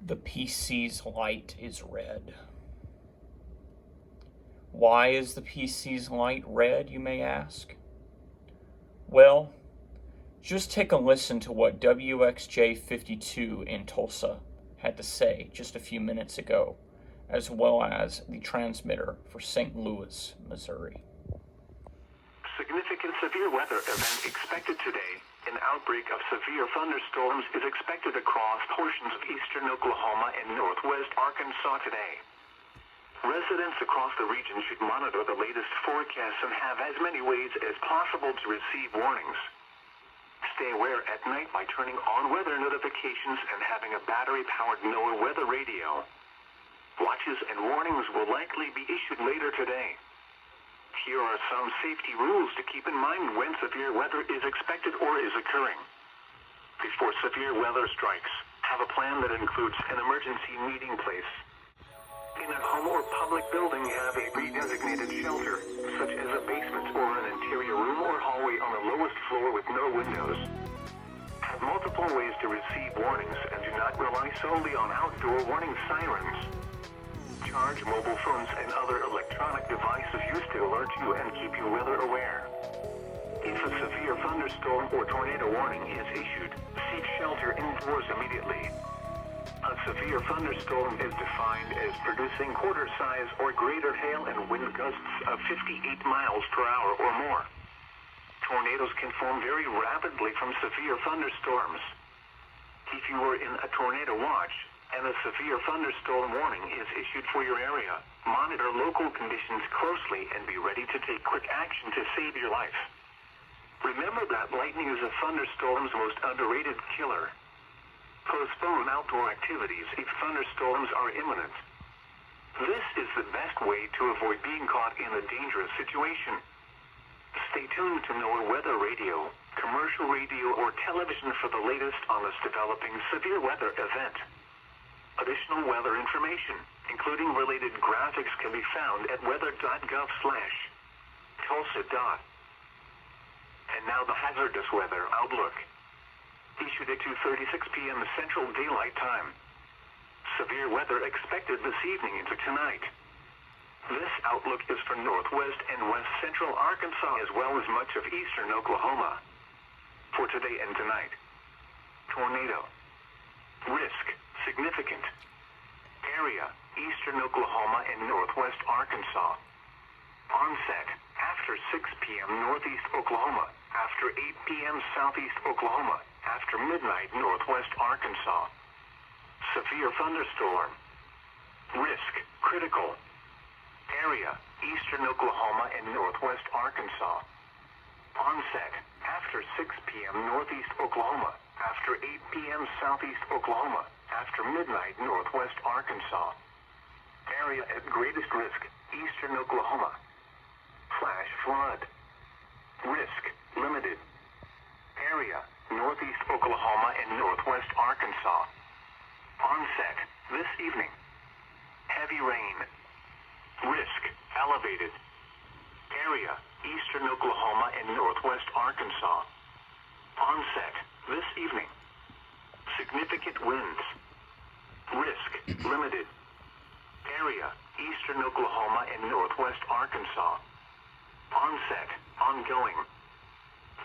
The PC's light is red. Why is the PC's light red, you may ask? Well, just take a listen to what WXJ52 in Tulsa had to say just a few minutes ago, as well as the transmitter for St. Louis, Missouri. Significant severe weather event expected today. An outbreak of severe thunderstorms is expected across portions of eastern Oklahoma and northwest Arkansas today. Residents across the region should monitor the latest forecasts and have as many ways as possible to receive warnings. Stay aware at night by turning on weather notifications and having a battery-powered NOAA weather radio. Watches and warnings will likely be issued later today. Here are some safety rules to keep in mind when severe weather is expected or is occurring. Before severe weather strikes, have a plan that includes an emergency meeting place. In a home or public building, have a pre-designated shelter, such as a basement or an interior room or hallway on the lowest floor with no windows. Have multiple ways to receive warnings and do not rely solely on outdoor warning sirens. Charge mobile phones and other electronic devices used to alert you and keep you weather aware. If a severe thunderstorm or tornado warning is issued, seek shelter indoors immediately. A severe thunderstorm is defined as producing quarter-size or greater hail and wind gusts of 58 miles per hour or more. Tornadoes can form very rapidly from severe thunderstorms. If you are in a tornado watch and a severe thunderstorm warning is issued for your area, monitor local conditions closely and be ready to take quick action to save your life. Remember that lightning is a thunderstorm's most underrated killer. Postpone outdoor activities if thunderstorms are imminent. This is the best way to avoid being caught in a dangerous situation. Stay tuned to NOAA weather radio, commercial radio, or television for the latest on this developing severe weather event. Additional weather information, including related graphics, can be found at weather.gov/Tulsa. And now the hazardous weather outlook. Issued at 2:36 p.m. Central Daylight Time. Severe weather expected this evening into tonight. This outlook is for northwest and west central Arkansas as well as much of eastern Oklahoma. For today and tonight. Tornado. Risk, significant. Area, eastern Oklahoma and northwest Arkansas. Onset, after 6 p.m. northeast Oklahoma, after 8 p.m. southeast Oklahoma, after midnight northwest Arkansas. Severe thunderstorm. Risk, critical. Area, eastern Oklahoma and northwest Arkansas. Onset, after 6 p.m. northeast Oklahoma, after 8 p.m. southeast Oklahoma, after midnight northwest Arkansas. Area at greatest risk, eastern Oklahoma. Flash flood. Risk, limited. Area, northeast Oklahoma and northwest Arkansas. Onset, this evening. Heavy rain. Risk, elevated. Area, eastern Oklahoma and northwest Arkansas. Onset, this evening. Significant winds. Risk, limited. Area, eastern Oklahoma and northwest Arkansas. Onset, ongoing.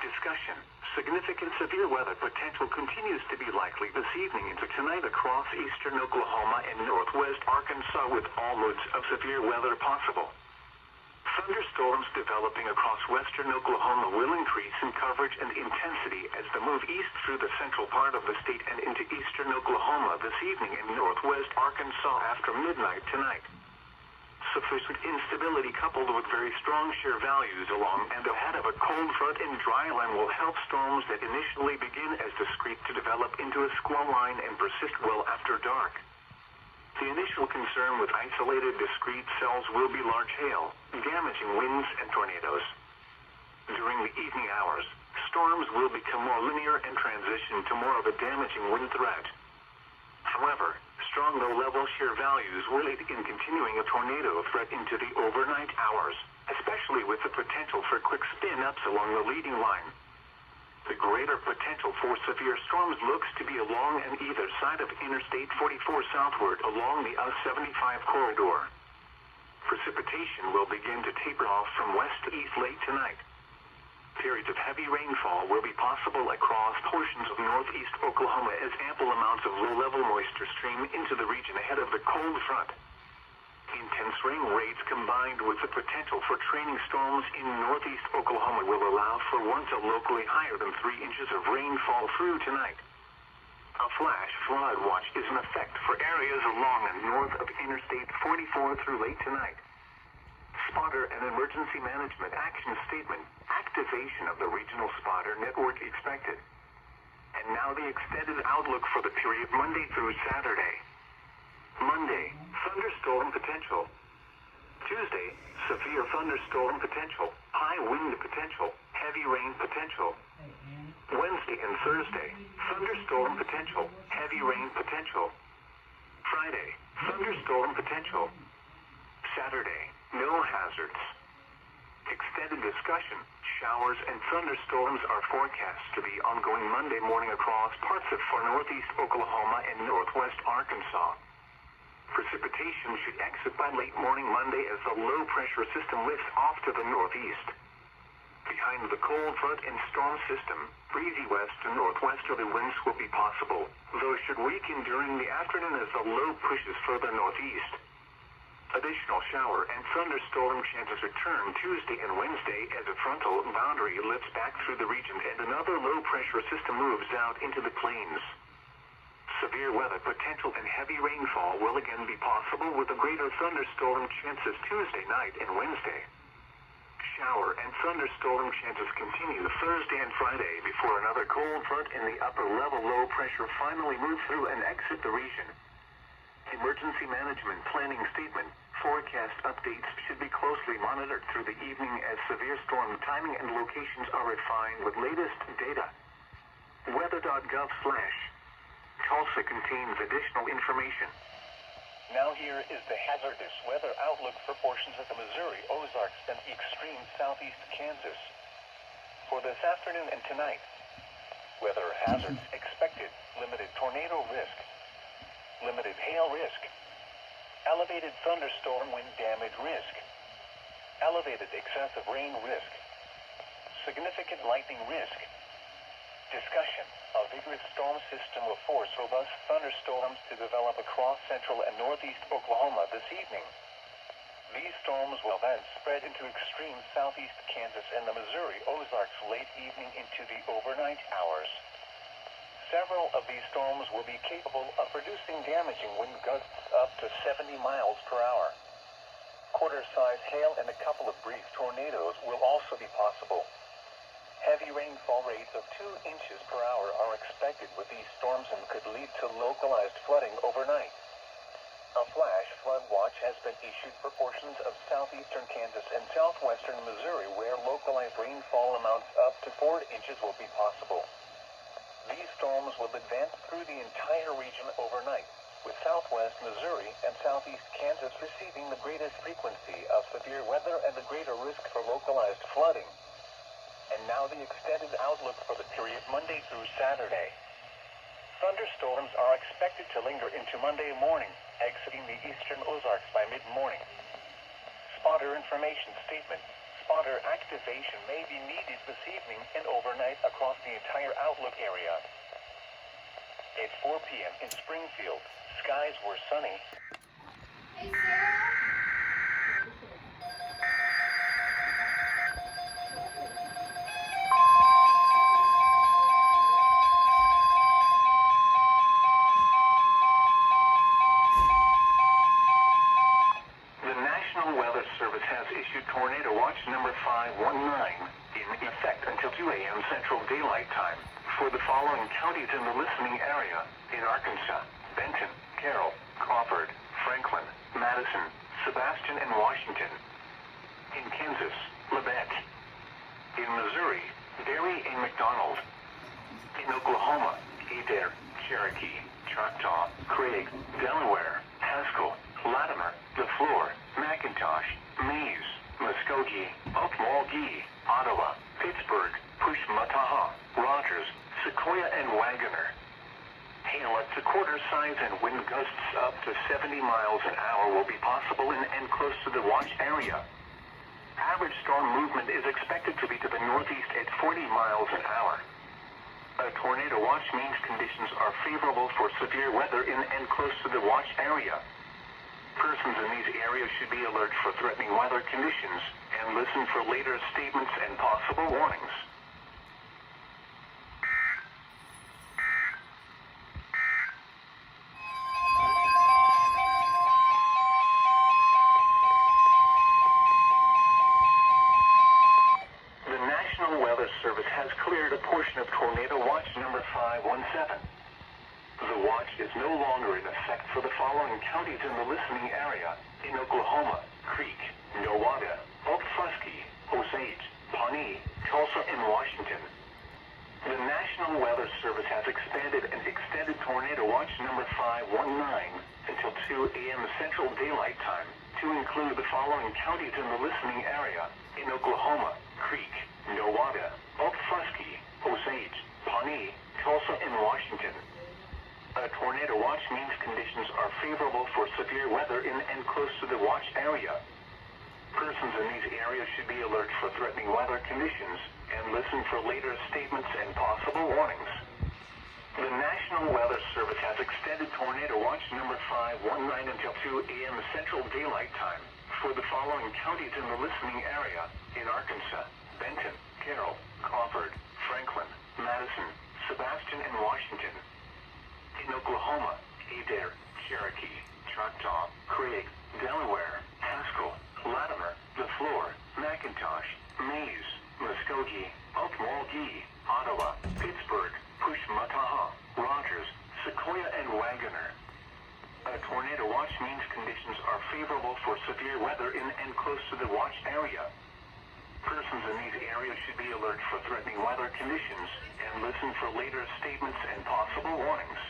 Discussion. Significant severe weather potential continues to be likely this evening into tonight across eastern Oklahoma and northwest Arkansas, with all modes of severe weather possible. Thunderstorms developing across western Oklahoma will increase in coverage and intensity as they move east through the central part of the state and into eastern Oklahoma this evening and northwest Arkansas after midnight tonight. Sufficient instability coupled with very strong shear values along and ahead of a cold front in dry line will help storms that initially begin as discrete to develop into a squall line and persist well after dark. The initial concern with isolated discrete cells will be large hail, damaging winds and tornadoes. During the evening hours, storms will become more linear and transition to more of a damaging wind threat. However, strong low-level shear values will aid in continuing a tornado threat into the overnight hours, especially with the potential for quick spin-ups along the leading line. The greater potential for severe storms looks to be along and either side of Interstate 44 southward along the I-75 corridor. Precipitation will begin to taper off from west to east late tonight. Periods of heavy rainfall will be possible across portions of northeast Oklahoma as ample amounts of low-level moisture stream into the region ahead of the cold front. Intense rain rates combined with the potential for training storms in northeast Oklahoma will allow for once a locally higher than 3 inches of rainfall through tonight. A flash flood watch is in effect for areas along and north of Interstate 44 through late tonight. Spotter and Emergency Management Action Statement. Activation of the Regional Spotter Network expected. And now the extended outlook for the period Monday through Saturday. Monday, thunderstorm potential. Tuesday, severe thunderstorm potential, high wind potential, heavy rain potential. Wednesday and Thursday, thunderstorm potential, heavy rain potential. Friday, thunderstorm potential. Saturday, no hazards. Extended discussion, showers and thunderstorms are forecast to be ongoing Monday morning across parts of far northeast Oklahoma and northwest Arkansas. Precipitation should exit by late morning Monday as the low-pressure system lifts off to the northeast. Behind the cold front and storm system, breezy west to northwesterly winds will be possible, though should weaken during the afternoon as the low pushes further northeast. Additional shower and thunderstorm chances return Tuesday and Wednesday as a frontal boundary lifts back through the region and another low-pressure system moves out into the plains. Severe weather potential and heavy rainfall will again be possible with the greater thunderstorm chances Tuesday night and Wednesday. Shower and thunderstorm chances continue Thursday and Friday before another cold front in the upper level low pressure finally moves through and exit the region. Emergency Management Planning Statement. Forecast updates should be closely monitored through the evening as severe storm timing and locations are refined with latest data. Weather.gov/ Tulsa contains additional information. Now here is the hazardous weather outlook for portions of the Missouri, Ozarks, and extreme southeast Kansas. For this afternoon and tonight, weather hazards expected: limited tornado risk, limited hail risk, elevated thunderstorm wind damage risk, elevated excessive rain risk, significant lightning risk. Discussion: a vigorous storm system will force robust thunderstorms to develop across central and northeast Oklahoma this evening. These storms will then spread into extreme southeast Kansas and the Missouri Ozarks late evening into the overnight hours. Several of these storms will be capable of producing damaging wind gusts up to 70 miles per hour. Quarter-size hail and a couple of brief tornadoes will also be possible. Heavy rainfall rates of 2 inches per hour are expected with these storms and could lead to localized flooding overnight. A flash flood watch has been issued for portions of southeastern Kansas and southwestern Missouri where localized rainfall amounts up to 4 inches will be possible. These storms will advance through the entire region overnight, with southwest Missouri and southeast Kansas receiving the greatest frequency of severe weather and the greater risk for localized flooding. And now the extended outlook for the period Monday through Saturday. Thunderstorms are expected to linger into Monday morning, exiting the eastern Ozarks by mid-morning. Spotter information statement. Spotter activation may be needed this evening and overnight across the entire outlook area. At 4 p.m. in Springfield, skies were sunny. Hey, Sarah. Service has issued Tornado Watch number 519 in effect until 2 a.m. Central Daylight Time for the following counties in the listening area: in Arkansas, Benton, Carroll, Crawford, Franklin, Madison, Sebastian, and Washington. In Kansas, Labette. In Missouri, Derry and McDonald. In Oklahoma, Adair, Cherokee, Choctaw, Craig, Delaware, Haskell, Latimer, LaFleur, McIntosh, Mays, Muskogee, Okmulgee, Ottawa, Pittsburgh, Pushmataha, Rogers, Sequoia, and Wagoner. Hail at the quarter size and wind gusts up to 70 miles an hour will be possible in and close to the watch area. Average storm movement is expected to be to the northeast at 40 miles an hour. A tornado watch means conditions are favorable for severe weather in and close to the watch area. Persons in these areas should be alert for threatening weather conditions and listen for later statements and possible warnings. The National Weather Service has cleared a portion of Tornado Watch number 517. The watch is no longer in effect for the following counties in the listening area: in Oklahoma, Creek, Nowata, Okfuskee, Osage, Pawnee, Tulsa, and Washington. The National Weather Service has expanded and extended Tornado Watch number 519 until 2 a.m. Central Daylight Time to include the following counties in the listening area: in Oklahoma, Creek, Nowata, Okfuskee, Osage, Pawnee, Tulsa, and Washington. A tornado watch means conditions are favorable for severe weather in and close to the watch area. Persons in these areas should be alert for threatening weather conditions and listen for later statements and possible warnings. The National Weather Service has extended Tornado Watch number 519 until 2 a.m. Central Daylight Time for the following counties in the listening area: in Arkansas, Benton, Carroll, Crawford, Franklin, Madison, Sebastian, and Washington. In Oklahoma, Adair, Cherokee, Choctaw, Craig, Delaware, Haskell, Latimer, LaFleur, McIntosh, Mays, Muskogee, Okmulgee, Ottawa, Pittsburgh, Pushmataha, Rogers, Sequoia, and Wagoner. A tornado watch means conditions are favorable for severe weather in and close to the watch area. Persons in these areas should be alert for threatening weather conditions and listen for later statements and possible warnings.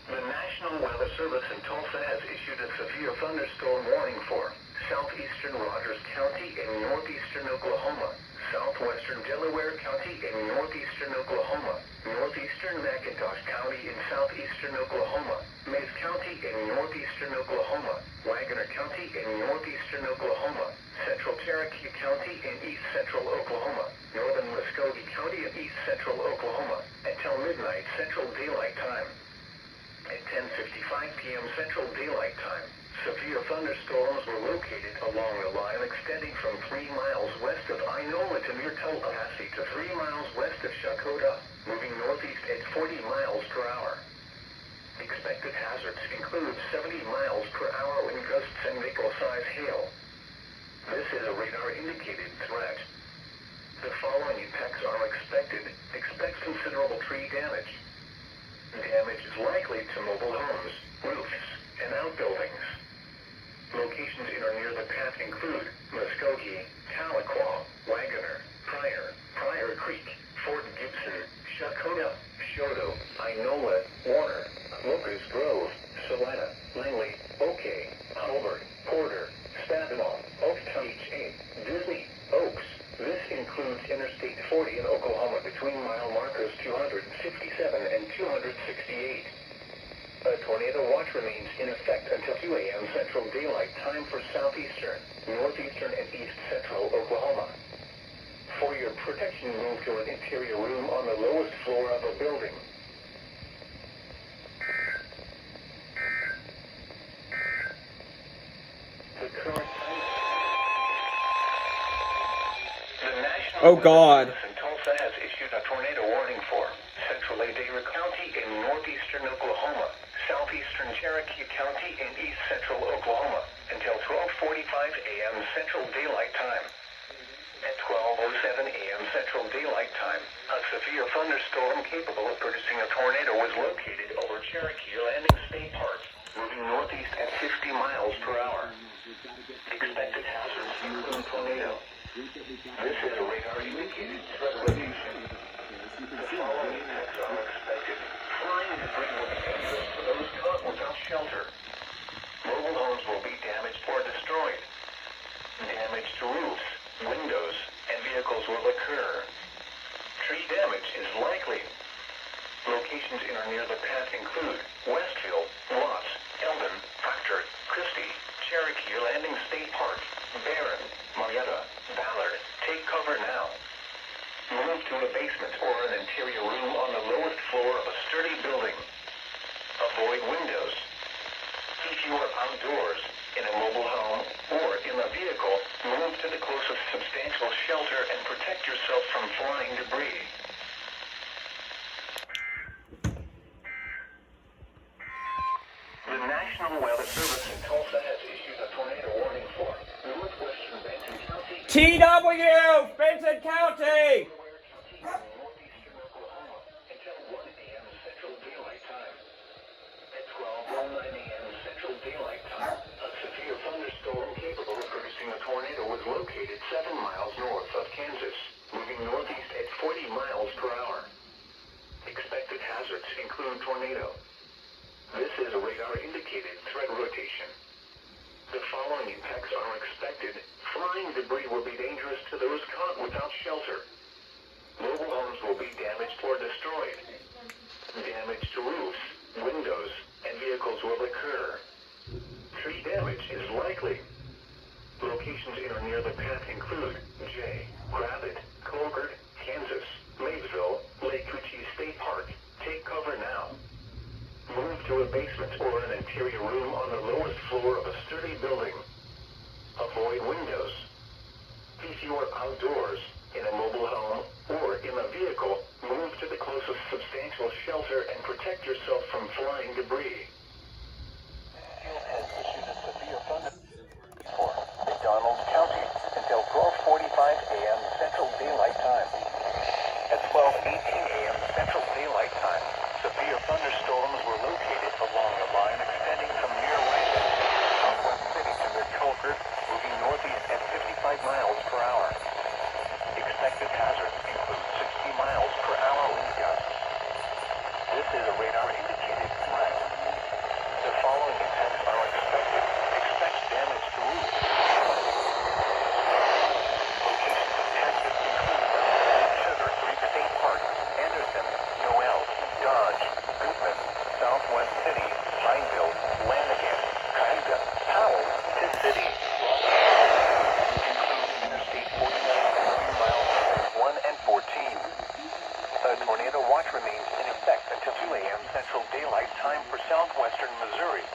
The National Weather Service in Tulsa has issued a severe thunderstorm warning for southeastern Rogers County and northeastern Oklahoma, southwestern Delaware County and northeastern Oklahoma, northeastern McIntosh County and southeastern Oklahoma, Mays County and northeastern Oklahoma, Wagoner County and northeastern Oklahoma, central Cherokee County and east central Oklahoma, northern Muskogee County and east central Oklahoma, until midnight Central Daylight Time. At 10:55 p.m. Central Daylight Time, severe thunderstorms were located along the line extending from 3 miles west of Inola to near Tallahassee to 3 miles west of Shakota, moving northeast at 40 miles per hour. Expected hazards include 70 miles per hour wind gusts and nickel-size hail. This is a radar-indicated threat. The following impacts are expected. Expect considerable tree damage. Damage is likely to mobile homes, roofs, and outbuildings. Locations in or near the path include Muskogee, Tahlequah, Wagoner, Pryor Creek, Fort Gibson, Shakota, Shoto, Inola, Warner, Locust Grove, Salina, Langley, Oakey, Hulbert, Porter, Stathmore, Oak-Teach, Disney, Oaks. This includes Interstate 40 in Oklahoma between mile markers 267 and 268. A tornado watch remains in effect until 2 a.m. Central Daylight Time for southeastern, northeastern, and east central Oklahoma. For your protection, move to an interior room on the lowest floor of a building. The current time. The National Oh, God. Weather Service in Tulsa has issued a tornado warning for central Adair County in northeastern Oklahoma, southeastern Cherokee County, and east central Oklahoma until 12:45 a.m. Central Daylight Time. At 12:07 a.m. Central Daylight Time, a severe thunderstorm capable of producing a tornado was located over Cherokee Landing State Park, moving northeast at 50 miles per hour. Expected hazards include tornado. This is a radar-indicated threat location. The following effects are expected. Flying debris will be dangerous to those caught without shelter. Mobile homes will be damaged or destroyed. Damage to roofs, windows, and vehicles will occur. Tree damage is likely. Locations in or near the path include Westfield, Watts, Eldon, Proctor, Christie, Cherokee Landing State Park, Barron, Marietta, Ballard. Take cover now. Move to a basement or an interior room on the lowest floor of a sturdy building. Avoid windows. If you are outdoors, in a mobile home, or in a vehicle, move to the closest substantial shelter and protect yourself from flying debris. The National Weather Service in Tulsa has issued a tornado warning for northwestern Benton County, TW, Benson County! northeastern Oklahoma until 1 a.m. Central Daylight Time. At 12:09 a.m. Central Daylight Time, a severe thunderstorm capable of producing a tornado was located 7 miles north of Kansas, moving northeast at 40 miles per hour. Expected hazards include tornado. This is a radar-indicated threat rotation. The following impacts are expected. Flying debris will be dangerous to those caught without shelter. Mobile homes will be damaged or destroyed. Damage to roofs, windows, and vehicles will occur. Tree damage is likely. Locations in or near the path include J. Rabbit, Colcord, Kansas, Maysville, Lake Cochise State Park. Take cover now. Move to a basement or an interior room on the lowest floor of a sturdy building. Avoid windows. If you are outdoors, in a mobile home, or in a vehicle, move to the closest substantial shelter and protect yourself from flying debris. Field has issued a severe thunderstorm for McDonald County until 12:45 a.m. Central Daylight Time. At 12:18 a.m. Central Daylight Time, severe thunderstorms were located along the line extending from near Southwest City to near Colcord, moving northeast at 55 miles per hour. Expected hazards include 60 miles per hour wind gusts. This is a radar-indicated threat. The following impacts are expected. Expect damage to roofs. Locations impacted include Sugar Creek State Park, Anderson, Noel, Dodge, Goodman, Southwest City, Pineville, Lanigan, Cayuga, Powell, Tiff City, Interstate 49 between miles 1 and 14. A tornado watch remains in effect until 2 a.m. Central Daylight Time for southwestern Missouri.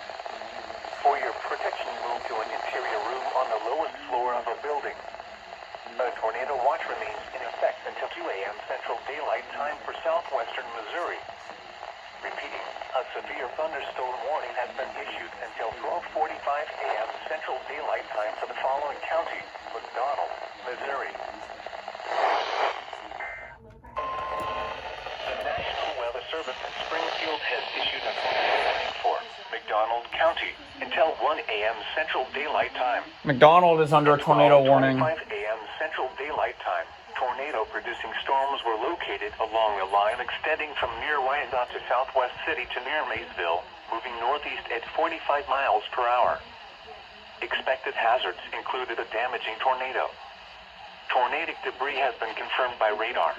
For your protection, move to an interior room on the lowest floor of a building. A tornado watch remains in effect until 2 a.m. Central Daylight Time for southwestern Missouri. Repeating, a severe thunderstorm warning has been issued until 12:45 a.m. Central Daylight Time for the following county: McDonald, Missouri. The National Weather Service in Springfield has issued a tornado warning for McDonald County until 1 a.m. Central Daylight Time. McDonald is under a tornado warning. 5 a.m. Central Daylight Time. Tornado-producing storms were located along the line extending from near Wyandotte to Southwest City to near Maysville, moving northeast at 45 miles per hour. Expected hazards included a damaging tornado. Tornadic debris has been confirmed by radar.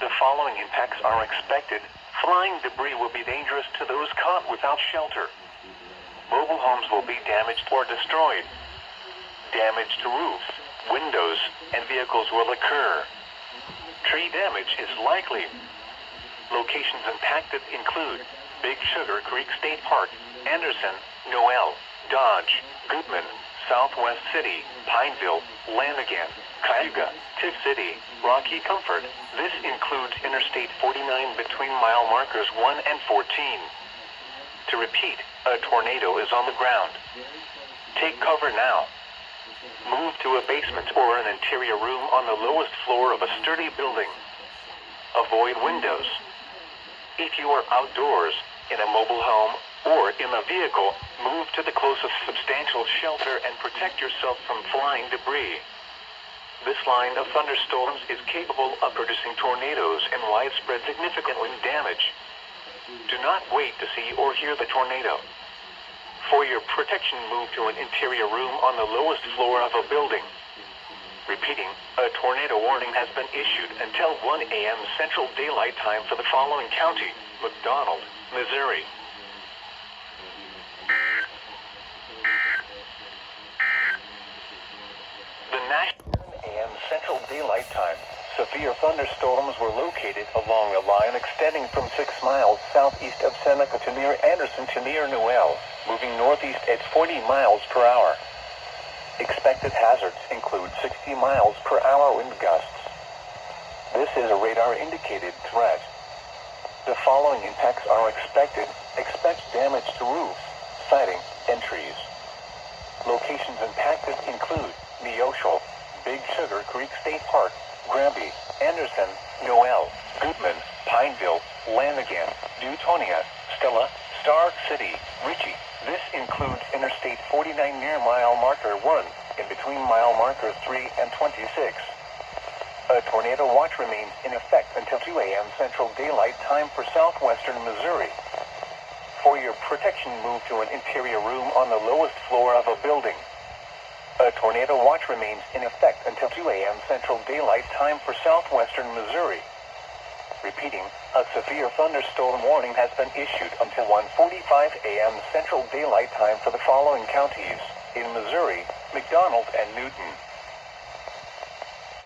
The following impacts are expected. Flying debris will be dangerous to those caught without shelter. Mobile homes will be damaged or destroyed. Damage to roofs, windows, and vehicles will occur. Tree damage is likely. Locations impacted include Big Sugar Creek State Park, Anderson, Noel, Dodge, Goodman, Southwest City, Pineville, Lanigan, Cayuga, Tiff City, Rocky Comfort. This includes Interstate 49 between mile markers 1 and 14. To repeat, a tornado is on the ground. Take cover now. Move to a basement or an interior room on the lowest floor of a sturdy building. Avoid windows. If you are outdoors, in a mobile home, or in a vehicle, move to the closest substantial shelter and protect yourself from flying debris. This line of thunderstorms is capable of producing tornadoes and widespread significant damage. Do not wait to see or hear the tornado. For your protection, move to an interior room on the lowest floor of a building. Repeating, a tornado warning has been issued until 1 a.m. Central Daylight Time for the following county: McDonald, Missouri. The national 1 a.m. Central Daylight Time. Severe thunderstorms were located along a line extending from 6 miles southeast of Seneca to near Anderson to near Noel, moving northeast at 40 miles per hour. Expected hazards include 60 miles per hour wind gusts. This is a radar-indicated threat. The following impacts are expected. Expect damage to roofs, siding, and trees. Locations impacted include Neosho, Big Sugar Creek State Park, Granby, Anderson, Noel, Goodman, Pineville, Lanigan, Newtonia, Stella, Stark City, Ritchie. This includes Interstate 49 near mile marker 1, in between mile markers 3 and 26. A tornado watch remains in effect until 2 a.m. Central Daylight Time for southwestern Missouri. For your protection, move to an interior room on the lowest floor of a building. A tornado watch remains in effect until 2 a.m. Central Daylight Time for southwestern Missouri. Repeating, a severe thunderstorm warning has been issued until 1:45 a.m. Central Daylight Time for the following counties: in Missouri, McDonald and Newton.